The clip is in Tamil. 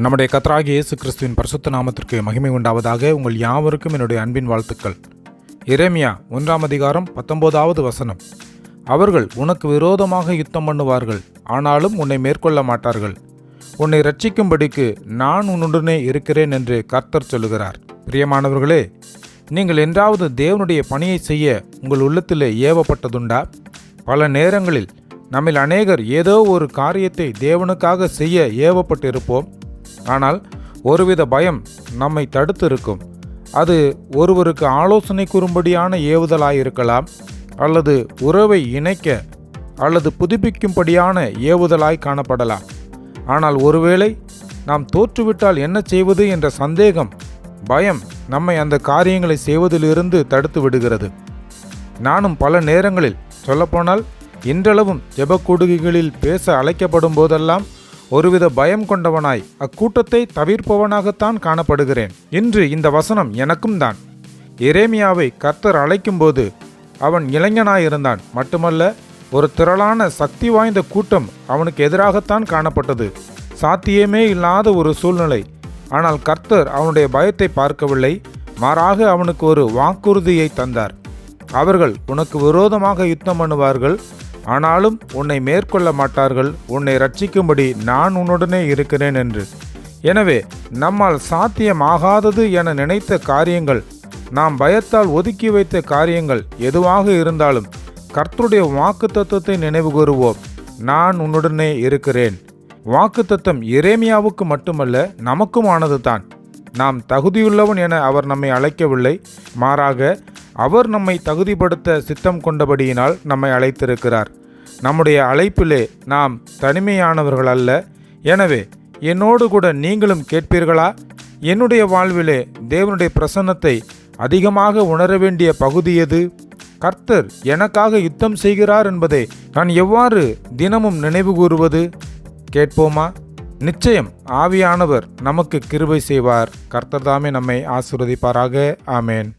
நம்முடைய கர்த்தராகிய இயேசு கிறிஸ்துவின் பரிசுத்த நாமத்திற்கு மகிமை உண்டாவதாக. உங்கள் யாவருக்கும் என்னுடைய அன்பின் வாழ்த்துக்கள். எரேமியா 1 அதிகாரம் 19வது வசனம். அவர்கள் உனக்கு விரோதமாக யுத்தம் பண்ணுவார்கள், ஆனாலும் உன்னை மேற்கொள்ள மாட்டார்கள். உன்னை இரட்சிக்கும்படிக்கு நான் உன்னுடனே இருக்கிறேன் என்று கர்த்தர் சொல்லுகிறார். பிரியமானவர்களே, நீங்கள் என்றாவது தேவனுடைய பணியை செய்ய உங்கள் உள்ளத்திலே ஏவப்பட்டதுண்டா? பல நேரங்களில் நம்மில் அநேகர் ஏதோ ஒரு காரியத்தை தேவனுக்காக செய்ய ஏவப்பட்டிருப்போம். ஆனால் ஒருவித பயம் நம்மை தடுத்து இருக்கும். அது ஒருவருக்கு ஆலோசனை கூறும்படியான ஏவுதலாயிருக்கலாம், அல்லது உறவை இணைக்க அல்லது புதுப்பிக்கும்படியான ஏவுதலாய் காணப்படலாம். ஆனால் ஒருவேளை நாம் தோற்றுவிட்டால் என்ன செய்வது என்ற சந்தேகம், பயம் நம்மை அந்த காரியங்களை செய்வதிலிருந்து தடுத்து விடுகிறது. நானும் பல நேரங்களில், சொல்லப்போனால் இன்றளவும் ஜெபக்கூடுகைகளில் பேச அழைக்கப்படும் போதெல்லாம் ஒருவித பயம் கொண்டவனாய் அக்கூட்டத்தை தவிர்ப்பவனாகத்தான் காணப்படுகிறேன். இன்று இந்த வசனம் எனக்கும் தான். எரேமியாவை கர்த்தர் அழைக்கும்போது அவன் இளைஞனாயிருந்தான். மட்டுமல்ல, ஒரு திரளான சக்தி வாய்ந்த கூட்டம் அவனுக்கு எதிராகத்தான் காணப்பட்டது. சாத்தியமே இல்லாத ஒரு சூழ்நிலை. ஆனால் கர்த்தர் அவனுடைய பயத்தை பார்க்கவில்லை. மாறாக அவனுக்கு ஒரு வாக்குறுதியை தந்தார். அவர்கள் உனக்கு விரோதமாக யுத்தம் பண்ணுவார்கள், ஆனாலும் உன்னை மேற்கொள்ள மாட்டார்கள். உன்னை இரட்சிக்கும்படி நான் உன்னுடனே இருக்கிறேன் என்று. எனவே நம்மால் சாத்தியமாகாதது என நினைத்த காரியங்கள், நாம் பயத்தால் ஒதுக்கி வைத்த காரியங்கள் எதுவாக இருந்தாலும் கர்த்தருடைய வாக்குத்தத்தத்தை நினைவு கூறுவோம். நான் உன்னுடனே இருக்கிறேன். வாக்குத்தத்தம் எரேமியாவுக்கு மட்டுமல்ல, நமக்கும் ஆனது தான். நாம் தகுதியுள்ளவன் என அவர் நம்மை அழைக்கவில்லை. மாறாக அவர் நம்மை தகுதிப்படுத்த சித்தம் கொண்டபடியினால் நம்மை அழைத்திருக்கிறார். நம்முடைய அழைப்பிலே நாம் தனிமையானவர்கள் அல்ல. எனவே என்னோடு கூட நீங்களும் கேட்பீர்களா? என்னுடைய வாழ்விலே தேவனுடைய பிரசன்னத்தை அதிகமாக உணர வேண்டிய பகுதி எது? கர்த்தர் எனக்காக யுத்தம் செய்கிறார் என்பதை நான் எவ்வாறு தினமும் நினைவு கூறுவது? கேட்போமா? நிச்சயம் ஆவியானவர் நமக்கு கிருபை செய்வார். கர்த்தர் தாமே நம்மை ஆசீர்வதிப்பாராக. ஆமேன்.